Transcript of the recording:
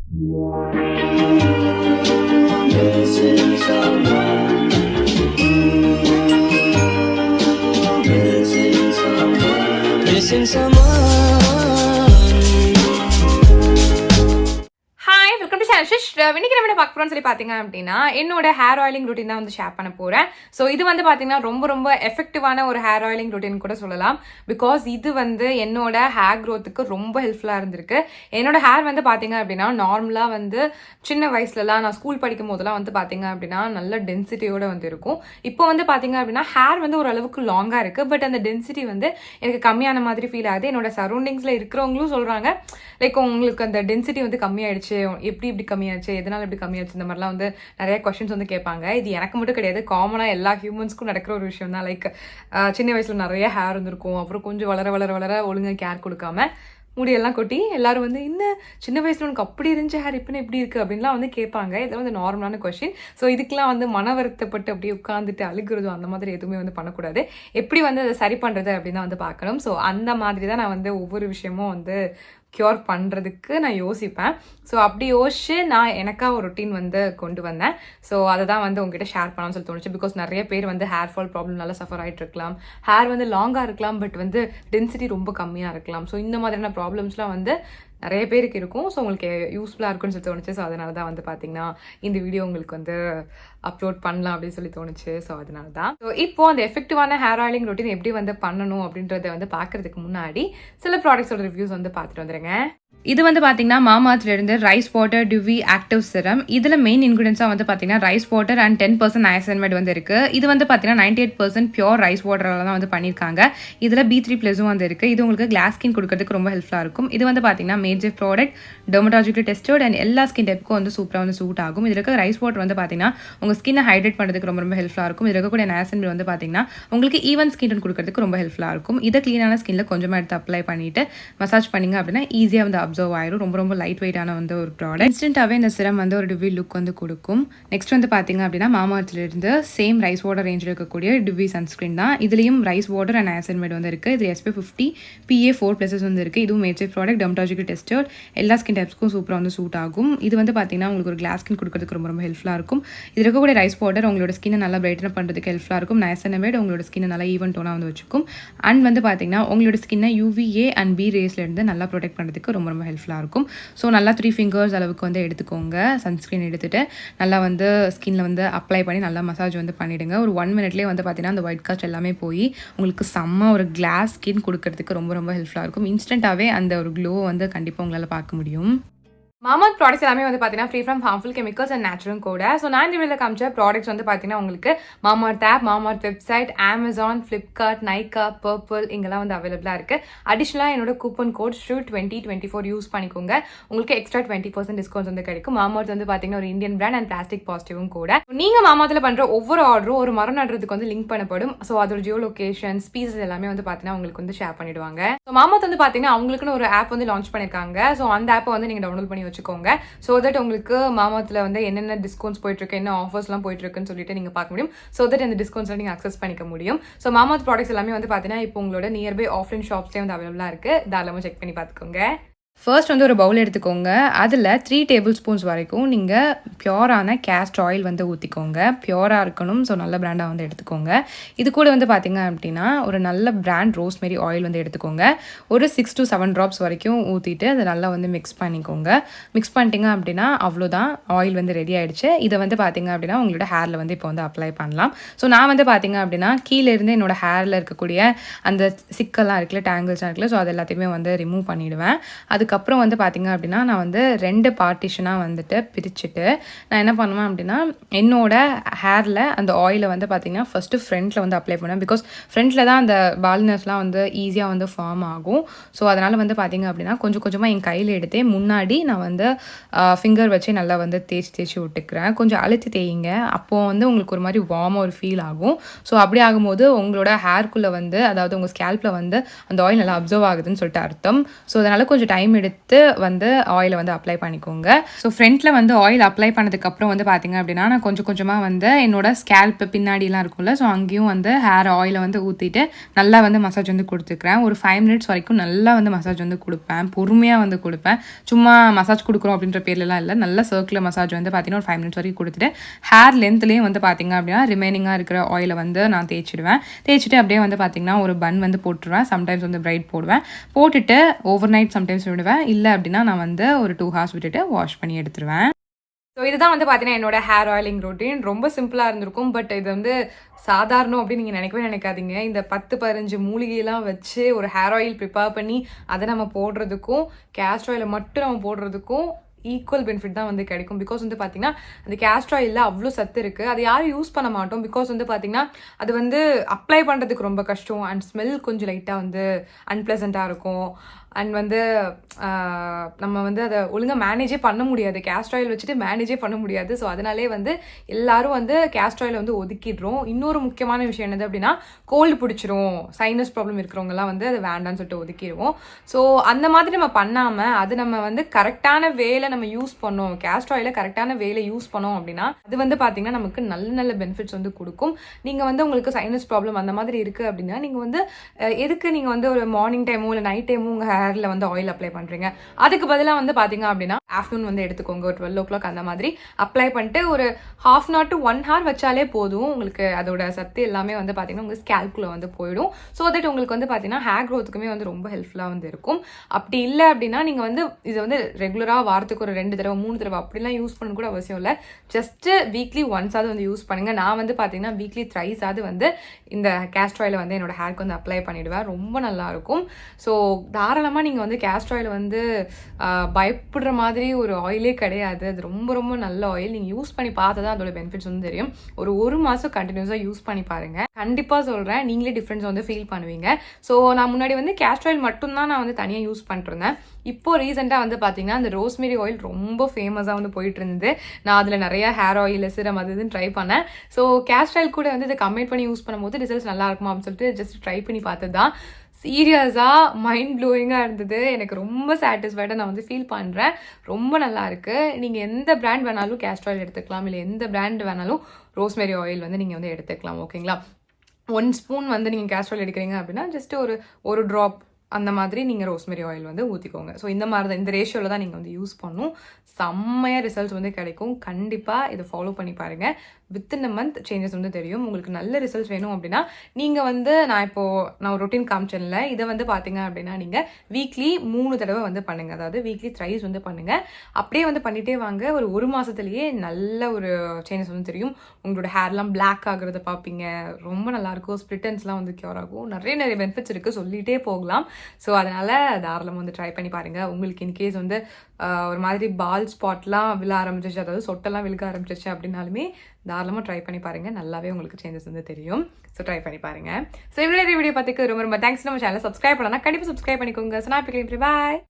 Missing someone. Missing someone. Missing someone. Hi welcome to channel Shish. இன்னைக்கு நம்ம பார்க்க போறோம்னு சொல்லி பார்த்தீங்க அப்படின்னா என்னோட ஹேர் ஆயிலிங் ரொட்டீன் தான் வந்து ஷேர் பண்ண போறேன். ஸோ இது வந்து பார்த்தீங்கன்னா ரொம்ப எஃபெக்டிவான ஒரு ஹேர் ஆயிலிங் ரொட்டீன் கூட சொல்லலாம். பிகாஸ் இது வந்து என்னோட ஹேர் க்ரோத்துக்கு ரொம்ப ஹெல்ப்ஃபுல்லாக இருந்திருக்கு. என்னோட ஹேர் வந்து பார்த்தீங்க அப்படின்னா நார்மலாக வந்து சின்ன வயசுலலாம் நான் ஸ்கூல் படிக்கும் போதெல்லாம் வந்து பார்த்தீங்க அப்படின்னா நல்ல டென்சிட்டியோட வந்து இருக்கும். இப்போ வந்து பார்த்தீங்க அப்படின்னா ஹேர் வந்து ஓரளவுக்கு லாங்காக இருக்கு. பட் அந்த டென்சிட்டி வந்து எனக்கு கம்மியான மாதிரி ஃபீல் ஆகுது. என்னோட சரௌண்டிங்ஸில் இருக்கிறவங்களும் சொல்றாங்க லைக் உங்களுக்கு அந்த டென்சிட்டி வந்து கம்மியாயிடுச்சு, எப்படி கம்மியாச்சு, எதனால இப்படி கம்மியாச்சு, இந்த மாதிரிலாம் வந்து நிறைய கொஸ்டின்ஸ் வந்து கேட்பாங்க. இது எனக்கு மட்டும் கிடையாது, காமனாக எல்லா ஹியூமன்ஸ்க்கும் நடக்கிற ஒரு விஷயம் தான். லைக் சின்ன வயசுல நிறைய ஹேர் இருந்திருக்கும், அப்புறம் கொஞ்சம் வளர ஒழுங்காக கேர் கொடுக்காம முடியெல்லாம் கொட்டி எல்லாரும் வந்து இன்னும் சின்ன வயசுல உனக்கு அப்படி இருந்துச்சு ஹேர் இப்போ எப்படி இருக்குது அப்படின்லாம் வந்து கேட்பாங்க. இதெல்லாம் வந்து நார்மலான கொஸ்டின். ஸோ இதுக்கெல்லாம் வந்து மன வருத்தப்பட்டு அப்படியே உட்காந்துட்டு அழுகிறதும் அந்த மாதிரி எதுவுமே வந்து பண்ணக்கூடாது. எப்படி வந்து அதை சரி பண்ணுறது அப்படின்னு தான் வந்து பார்க்கணும். ஸோ அந்த மாதிரி தான் நான் வந்து ஒவ்வொரு விஷயமும் வந்து க்யூர் பண்ணுறதுக்கு நான் யோசிப்பேன். ஸோ அப்படி யோசிச்சு நான் எனக்காக ஒரு ரொட்டீன் வந்து கொண்டு வந்தேன். ஸோ அதை தான் வந்து உங்ககிட்ட ஷேர் பண்ணலாம்னு சொல்லி தோணுச்சு. பிகாஸ் நிறைய பேர் வந்து ஹேர் ஃபால் ப்ராப்ளம்னால சஃபர் ஆகிட்டு இருக்கலாம், ஹேர் வந்து லாங்காக இருக்கலாம், பட் வந்து டென்சிட்டி ரொம்ப கம்மியாக இருக்கலாம். ஸோ இந்த மாதிரியான ப்ராப்ளம்ஸ்லாம் வந்து நிறைய பேருக்கு இருக்கும். ஸோ உங்களுக்கு யூஸ்ஃபுல்லாக இருக்குன்னு சொல்லி தோணுச்சு. ஸோ அதனால தான் வந்து பார்த்தீங்கன்னா இந்த வீடியோ உங்களுக்கு வந்து அப்லோட் பண்ணலாம் அப்படின்னு சொல்லி தோணுச்சு. ஸோ அதனால தான். ஸோ இப்போ அந்த எஃபெக்டிவான ஹேர் ஆயிலிங் ரொட்டீன் எப்படி வந்து பண்ணணும் அப்படின்றத வந்து பார்க்கறதுக்கு முன்னாடி சில ப்ராடக்ட்ஸோட ரிவ்யூஸ் வந்து பார்த்துட்டு வந்துடுங்க. இது வந்து பார்த்தீங்கன்னா மாமார்த்லேருந்து ரைஸ் வாட்டர் டிவி ஆக்டிவ் சிரம். இதில் மெயின் இன்க்ரீடியன்ஸாக வந்து பார்த்தீங்கன்னா ரைஸ் வாட்டர் அண்ட் 10% நயசன்மைட் வந்து இருக்குது. இது வந்து பார்த்தீங்கன்னா 98% பியூர் ரைஸ் வாட்டரில் தான் வந்து பண்ணியிருக்காங்க. இதில் B3+ வந்து இருக்குது. இது உங்களுக்கு கிளாஸ் ஸ்கின் கொடுக்கறதுக்கு ரொம்ப ஹெல்ப்ஃபுல்லாக இருக்கும். இது வந்து பார்த்தீங்கன்னா மேஜர் ப்ராடக்ட், டெர்மடாலஜிக்கலி டெஸ்டட் அண்ட் எல்லா ஸ்கின் டைப்புக்கும் வந்து சூப்பராக வந்து சூட் ஆகும். இதில் இருக்க ரைஸ் வாட்டர் வந்து பார்த்தீங்கன்னா உங்கள் ஸ்கின்னை ஹைட்ரேட் பண்ணுறதுக்கு ரொம்ப ஹெல்ப்ஃபுல்லாக இருக்கும். இதில் இருக்கக்கூடிய நயசன்மைட் வந்து பார்த்தீங்கன்னா உங்களுக்கு ஈவன் ஸ்கின் டோன் கொடுக்கறதுக்கு ரொம்ப ஹெல்ப்ஃபுல்லாக இருக்கும். இதை க்ளீனான ஸ்கின்ல கொஞ்சமாக எடுத்து அப்ளை பண்ணிட்டு மசாஜ் பண்ணிங்க அப்படின்னா ஈஸியாக வந்து அப்சர்வ் ஆயிரும். ரொம்ப லைட் வெயிட்டான வந்து ஒரு ப்ராடக்ட். இன்ஸ்டன்ட்டாகவே இந்த சிரம் வந்து ஒரு டிவி லுக் வந்து கொடுக்கும். நெக்ஸ்ட் வந்து பார்த்தீங்க அப்படின்னா மாமார்த்லேருந்து சேம் ரைஸ் வாட்டர் ரேஞ்சில் இருக்கக்கூடிய டிவி சன்ஸ்கிரீன் தான். இதுலேயும் ரைஸ் வாட்டர் அண்ட் நயசன்மைட் வந்து இருக்குது. இது SPF50 PA4+ வந்து இருக்குது. இதுவும் மேஜர் ப்ராடக்ட், டெர்மடாலஜிக்கலி டெஸ்டட், எல்லா ஸ்கின் டைப்ஸ்க்கும் சூப்பராக வந்து சூட் ஆகும். இது வந்து பார்த்தீங்கன்னா உங்களுக்கு ஒரு கிளாஸ் ஸ்கின் கொடுக்கறதுக்கு ரொம்ப ஹெல்ப்ஃபுல்லாக இருக்கும். இது இருக்கக்கூடிய ரைஸ் வாட்டர் உங்களோட ஸ்கின்னை நல்லா பிரைட்டன் பண்ணுறதுக்கு ஹெல்ப்ஃபுல்லாக இருக்கும். நயசன்மைட் உங்களோட ஸ்கின்னை நல்லா ஈவன் டோனாக வந்து வச்சுக்கும். அண்ட் வந்து பார்த்தீங்கன்னா உங்களோட ஸ்கின்னை UVA and B ரேஸ்லேருந்து நல்லா ப்ரொடெக்ட் பண்ணுறதுக்கு ரொம்ப ஹெல்ப்ஃபுல்லாக இருக்கும். ஸோ நல்லா 3 fingers அளவுக்கு வந்து எடுத்துக்கோங்க. சன்ஸ்க்ரீன் எடுத்துகிட்டு நல்லா வந்து ஸ்கின்ல வந்து அப்ளை பண்ணி நல்லா மசாஜ் வந்து பண்ணிவிடுங்க. ஒரு 1 minute வந்து பார்த்தீங்கன்னா அந்த ஒயிட் காஸ்ட் எல்லாமே போய் உங்களுக்கு செம்ம ஒரு கிளாஸ் ஸ்கின் கொடுக்கறதுக்கு ரொம்ப ஹெல்ப்ஃபுல்லாக இருக்கும். இன்ஸ்டண்ட்டாகவே அந்த ஒரு க்ளோ வந்து கண்டிப்பாக உங்களால் பார்க்க முடியும். மாமார்த் ப்ராடக்ட்ஸ் எல்லாமே வந்து பார்த்தீங்கன்னா free from harmful chemicals and natural கூட. ஸோ நான் இந்த வீடியோவில் காமிச்ச ப்ராடக்ட்ஸ் வந்து பார்த்தீங்கன்னா உங்களுக்கு Mamaearth app, Mamaearth website, Amazon, Flipkart, Nykaa, Purple இங்கெல்லாம் வந்து அவைலபிளாக இருக்குது. அடிஷ்னலாக என்னோட கூப்பன் கோட் SHRU2024 யூஸ் பண்ணிக்கோங்க. உங்களுக்கு எக்ஸ்ட்ரா 20% டிஸ்கவுண்ட்ஸ் வந்து கிடைக்கும். மாமார்த் வந்து பார்த்தீங்கன்னா ஒரு இந்தியன் பிராண்ட் அண்ட் பிளாஸ்டிக் பாசிட்டிவும் கூட. நீங்கள் மாமார்த்தில் பண்ணுற ஒவ்வொரு ஆர்டரும் ஒரு மரம் நடுறதுக்கு வந்து லிங்க் பண்ணப்படும். ஸோ அதோட ஜியோ லொகேஷன், ஸ்பீசஸ் எல்லாமே வந்து பார்த்தீங்கன்னா உங்களுக்கு வந்து ஷேர் பண்ணிடுவாங்க. ஸோ மாமார்த் வந்து பார்த்தீங்கன்னா அவங்களுக்குன்னு ஒரு ஆப் வந்து லான்ச் பண்ணியிருக்காங்க. ஸோ அந்த ஆப்பை வந்து நீங்கள் டவுன்லோட் பண்ணி வச்சுக்கோங்க. ஸோ தட் உங்களுக்கு மாமார்த்தில் வந்து என்னென்ன டிஸ்கவுண்ட்ஸ் போயிட்டு இருக்கு, என்ன ஆஃபர்ஸ்லாம் போயிட்டு இருக்குன்னு சொல்லிட்டு நீங்கள் பார்க்க முடியும். ஸோ தட் அந்த டிஸ்கவுண்ட்ஸ்லாம் நீங்கள் அக்சஸ் பண்ணிக்க முடியும். ஸோ மாமார்த் ப்ராடக்ட்ஸ் எல்லாமே வந்து பார்த்தீங்கன்னா இப்போ உங்களோட நியர்பை ஆஃப்லைன் ஷாப்ஸ்லேயே வந்து அவைலபிளாக இருக்குது. தாராளமாக செக் பண்ணி பார்த்துக்கோங்க. ஃபர்ஸ்ட் வந்து ஒரு பவுல் எடுத்துக்கோங்க. அதில் 3 tablespoons வரைக்கும் நீங்கள் பியூரான கேஸ்ட் ஆயில் வந்து ஊற்றிக்கோங்க. பியூராக இருக்கணும். ஸோ நல்ல பிராண்டாக வந்து எடுத்துக்கோங்க. இது கூட வந்து பார்த்தீங்க அப்படின்னா ஒரு நல்ல பிராண்ட் ரோஸ்மெரி ஆயில் வந்து எடுத்துக்கோங்க. ஒரு 6 to 7 drops வரைக்கும் ஊற்றிட்டு அதை நல்லா வந்து மிக்ஸ் பண்ணிக்கோங்க. மிக்ஸ் பண்ணிட்டீங்க அப்படின்னா அவ்வளோதான், ஆயில் வந்து ரெடி ஆகிடுச்சு. இதை வந்து பார்த்தீங்க அப்படின்னா உங்களோட ஹேரில் வந்து இப்போ வந்து அப்ளை பண்ணலாம். ஸோ நான் வந்து பார்த்தீங்க அப்படின்னா கீழேருந்து என்னோட ஹேரில் இருக்கக்கூடிய அந்த சிக்கெல்லாம் இருக்குல்ல, டேங்கிள்ஸ்லாம் இருக்குல்ல, ஸோ அது எல்லாத்தையுமே வந்து ரிமூவ் பண்ணிவிடுவேன். அதுக்கப்புறம் வந்து பார்த்தீங்க அப்படின்னா நான் வந்து 2 பார்ட்டிஷனாக வந்துட்டு பிரிச்சுட்டு நான் என்ன பண்ணுவேன் அப்படின்னா என்னோட ஹேரில் அந்த ஆயிலை வந்து பார்த்தீங்கன்னா ஃபஸ்ட்டு ஃப்ரண்ட்டில் வந்து அப்ளை பண்ணுவேன். பிகாஸ் ஃப்ரண்ட்டில் தான் அந்த பால்னஸ்லாம் வந்து ஈஸியாக வந்து ஃபார்ம் ஆகும். ஸோ அதனால் வந்து பார்த்தீங்க அப்படின்னா கொஞ்சம் கொஞ்சமாக என் கையில் எடுத்தே முன்னாடி நான் வந்து ஃபிங்கர் வச்சு நல்லா வந்து தேய்ச்சி விட்டுக்கிறேன். கொஞ்சம் அழுத்தி தேய்ங்க. அப்போது வந்து உங்களுக்கு ஒரு மாதிரி வார்மாக ஒரு ஃபீல் ஆகும். ஸோ அப்படி ஆகும்போது உங்களோட ஹேர்க்குள்ளே வந்து அதாவது உங்கள் ஸ்கேல்பில் வந்து அந்த ஆயில் நல்லா அப்சர்வ் ஆகுதுன்னு சொல்லிட்டு அர்த்தம். ஸோ அதனால் கொஞ்சம் டைம் எடுத்து வந்து ஆயிலை வந்து அப்ளை பண்ணிக்கோங்க. ஸோ ஃப்ரண்ட்டில் வந்து ஆயில் அப்ளை பண்ணதுக்கப்புறம் வந்து பார்த்தீங்க அப்படின்னா நான் கொஞ்சம் கொஞ்சமாக வந்து என்னோட ஸ்கேல்ப் பின்னாடிலாம் இருக்கும்ல, ஸோ அங்கேயும் வந்து ஹேர் ஆயிலை வந்து ஊற்றிட்டு நல்லா வந்து மசாஜ் வந்து கொடுத்துக்கிறேன். ஒரு 5 மினிட்ஸ் வரைக்கும் நல்லா வந்து மசாஜ் வந்து கொடுப்பேன், பொறுமையாக வந்து கொடுப்பேன். சும்மா மசாஜ் கொடுக்குறோம் அப்படின்ற பேர்லாம் இல்லை, நல்ல சர்க்குலர் மசாஜ் வந்து பார்த்தீங்கன்னா ஒரு 5 மினிட்ஸ் வரைக்கும் கொடுத்துட்டு ஹேர் லென்த்லேயும் வந்து பார்த்தீங்க அப்படின்னா ரிமைனிங்காக இருக்கிற ஆயிலை வந்து நான் தேய்ச்சிட்டு அப்படியே வந்து பார்த்தீங்கன்னா ஒரு பன் வந்து போட்டுருவேன். சம்டைம்ஸ் வந்து பிரைட் போட்டுட்டு ஓவர் நைட் சம்டைம்ஸ் விடுவேன். இல்லை அப்படின்னா நான் வந்து ஒரு 2 ஹார்ஸ் விட்டுட்டு வாஷ் பண்ணி எடுத்துருவேன். ஸோ இதுதான் வந்து பார்த்தீங்கன்னா என்னோட ஹேர் ஆயிலிங் ரொட்டீன். ரொம்ப சிம்பிளாக இருந்திருக்கும், பட் இது வந்து சாதாரணம் அப்படின்னு நீங்கள் நினைக்காதீங்க. இந்த 10-15 மூலிகையெல்லாம் வச்சு ஒரு ஹேர் ஆயில் ப்ரிப்பேர் பண்ணி அதை நம்ம போடுறதுக்கும் கேஸ்டர் ஆயிலை மட்டும் நம்ம போடுறதுக்கும் ஈக்குவல் பெனிஃபிட் தான் வந்து கிடைக்கும். பிகாஸ் வந்து பார்த்தீங்கன்னா அந்த கேஸ்டர் ஆயிலில் அவ்வளோ சத்து இருக்குது, அது யாரும் யூஸ் பண்ண மாட்டோம். பிகாஸ் வந்து பார்த்தீங்கன்னா அது வந்து அப்ளை பண்ணுறதுக்கு ரொம்ப கஷ்டம் அண்ட் ஸ்மெல் கொஞ்சம் லைட்டாக வந்து அன்பிளசண்ட்டாக இருக்கும். அண்ட் வந்து நம்ம வந்து அதை ஒழுங்காக மேனேஜே பண்ண முடியாது, கேஸ்டர் ஆயில் வச்சுட்டு மேனேஜே பண்ண முடியாது. ஸோ அதனாலே வந்து எல்லாரும் வந்து கேஸ்டர் ஆயிலை வந்து ஒதுக்கிடுறோம். இன்னொரு முக்கியமான விஷயம் என்னது அப்படின்னா கோல்டு பிடிச்சிரும், சைனஸ் ப்ராப்ளம் இருக்கிறவங்கலாம் வந்து அது வேண்டான்னு சொல்லிட்டு ஒதுக்கிடுவோம். ஸோ அந்த மாதிரி நம்ம பண்ணாமல் அது நம்ம வந்து கரெக்டான வேலை நம்ம யூஸ் பண்ணோம், கேஸ்டர் ஆயிலை கரெக்டான வேலை யூஸ் பண்ணோம் அப்படின்னா அது வந்து பார்த்தீங்கன்னா நமக்கு நல்ல நல்ல பெனிஃபிட்ஸ் வந்து கொடுக்கும். நீங்கள் வந்து உங்களுக்கு சைனஸ் ப்ராப்ளம் அந்த மாதிரி இருக்குது அப்படின்னா நீங்கள் வந்து எதுக்கு நீங்கள் வந்து ஒரு மார்னிங் டைமோ இல்லை நைட் டைமோ உங்கள் ஹேரில் வந்து ஆயில் அப்ளை பண்ணுறீங்க, அதுக்கு பதிலாக வந்து பார்த்தீங்க அப்படின்னா ஆஃப்டர்நூன் வந்து எடுத்துக்கோங்க. ஒரு 12 o'clock அந்த மாதிரி அப்ளை பண்ணிட்டு ஒரு 1/2 hour to 1 hour வச்சாலே போதும். உங்களுக்கு அதோட சத்து எல்லாமே வந்து பார்த்தீங்கன்னா உங்கள் ஸ்கேல்குள்ளே வந்து போயிடும். ஸோ தட் உங்களுக்கு வந்து பார்த்தீங்கன்னா ஹேர் க்ரோத்துக்குமே வந்து ரொம்ப ஹெல்ப்ஃபுல்லாக வந்து இருக்கும். அப்படி இல்லை அப்படின்னா நீங்கள் வந்து இதை வந்து ரெகுலராக வாரத்துக்கு ஒரு 2 தடவை 3 தடவை அப்படிலாம் யூஸ் பண்ண கூட அவசியம் இல்லை. ஜஸ்ட்டு வீக்லி ஒன்ஸாவது வந்து யூஸ் பண்ணுங்கள். நான் வந்து பார்த்தீங்கன்னா வீக்லி த்ரைஸாவது வந்து இந்த கேஸ்டர் ஆயிலை வந்து என்னோட ஹேருக்கு வந்து அப்ளை பண்ணிவிடுவேன். ரொம்ப நல்லாயிருக்கும். ஸோ தாராளமாக நீங்கள் வந்து கேஸ்டர் ஆயில் வந்து பயப்படுற மாதிரி ஒரு ஆயிலே கிடையாது. அது ரொம்ப ரொம்ப நல்ல ஆயில். நீங்கள் யூஸ் பண்ணி பார்த்தா தான் அதோட பெனிஃபிட்ஸ் வந்து தெரியும். ஒரு மாதம் கண்டினியூஸாக யூஸ் பண்ணி பாருங்கள், கண்டிப்பாக சொல்கிறேன் நீங்களே டிஃப்ரென்ஸ் வந்து ஃபீல் பண்ணுவீங்க. ஸோ நான் முன்னாடி வந்து கேஸ்டர் ஆயில் மட்டும்தான் நான் வந்து தனியாக யூஸ் பண்ணிருந்தேன். இப்போ ரீசெண்டாக வந்து பார்த்தீங்கன்னா அந்த ரோஸ்மெரி ஆயில் ரொம்ப ஃபேமஸாக வந்து போயிட்டு இருந்தது. நான் அதில் நிறைய ஹேர் ஆயில் சிரம் அது இதுன்னு ட்ரை பண்ணேன். ஸோ கேஸ்டர் ஆயில் கூட வந்து இதை கம்பைன் பண்ணி யூஸ் பண்ணும்போது ரிசல்ட்ஸ் நல்லா இருக்குமா அப்படின்னு சொல்லிட்டு ஜஸ்ட் ட்ரை பண்ணி பார்த்தது தான். சீரியஸாக மைண்ட் ப்ளோயிங்காக இருந்தது. எனக்கு ரொம்ப சாட்டிஸ்ஃபைடாக நான் வந்து ஃபீல் பண்ணுறேன். ரொம்ப நல்லா இருக்குது. நீங்கள் எந்த பிராண்ட் வேணாலும் கேஸ்டர் ஆயில் எடுத்துக்கலாம், இல்லை எந்த பிராண்ட் வேணாலும் ரோஸ்மெரி ஆயில் வந்து நீங்கள் வந்து எடுத்துக்கலாம். ஓகேங்களா? 1 ஸ்பூன் வந்து நீங்கள் கேஸ்டர் ஆயில் எடுக்கிறீங்க அப்படின்னா ஜஸ்ட் ஒரு ட்ராப் அந்த மாதிரி நீங்கள் ரோஸ்மெரி ஆயில் வந்து ஊற்றிக்கோங்க. ஸோ இந்த மாதிரி தான், இந்த ரேஷியோவில் தான் நீங்கள் வந்து யூஸ் பண்ணணும். செம்மையாக ரிசல்ட்ஸ் வந்து கிடைக்கும். கண்டிப்பாக இதை ஃபாலோ பண்ணி பாருங்கள். வித்தின் அ மந்த் சேஞ்சஸ் வந்து தெரியும். உங்களுக்கு நல்ல ரிசல்ட்ஸ் வேணும் அப்படின்னா நீங்கள் வந்து நான் ஒரு ரொட்டீன் காமிச்சேன்ல, இதை வந்து பார்த்தீங்க அப்படின்னா நீங்கள் வீக்லி 3 தடவை வந்து பண்ணுங்கள். அதாவது வீக்லி த்ரைஸ் வந்து பண்ணுங்கள். அப்படியே வந்து பண்ணிகிட்டே வாங்க. ஒரு மாதத்துலேயே நல்ல ஒரு சேஞ்சஸ் வந்து தெரியும். உங்களோட ஹேர்லாம் பிளாக் ஆகுறத பார்ப்பீங்க. ரொம்ப நல்லாயிருக்கும். ஸ்ப்ளிட்டன்ஸ்லாம் வந்து க்யூர் ஆகும். நிறைய பெனிஃபிட்ஸ் இருக்குது, சொல்லிகிட்டே போகலாம். ஸோ அதனால் தாராளமாக வந்து ட்ரை பண்ணி பாருங்கள். உங்களுக்கு இன்கேஸ் வந்து ஒரு மாதிரி பால் ஸ்பாட்லாம் விழ ஆரம்பிச்சிச்சு, அதாவது சொட்டெல்லாம் விழுக ஆரம்பிச்சிச்சு அப்படின்னாலுமே தாராளமாக ட்ரை பண்ணி பாருங்கள். நல்லாவே உங்களுக்கு சேஞ்சஸ் வந்து தெரியும். ஸோ ட்ரை பண்ணி பாருங்கள். ஸோ இவ்வளோ வீடியோ பார்த்துக்கு ரொம்ப தேங்க்ஸ். நம்ம சேனலை சப்ஸ்கிரைப் பண்ணலாம், கண்டிப்பாக சப்ஸ்கிரைப் பண்ணிக்கோங்க. ஸோ நான் பாய்.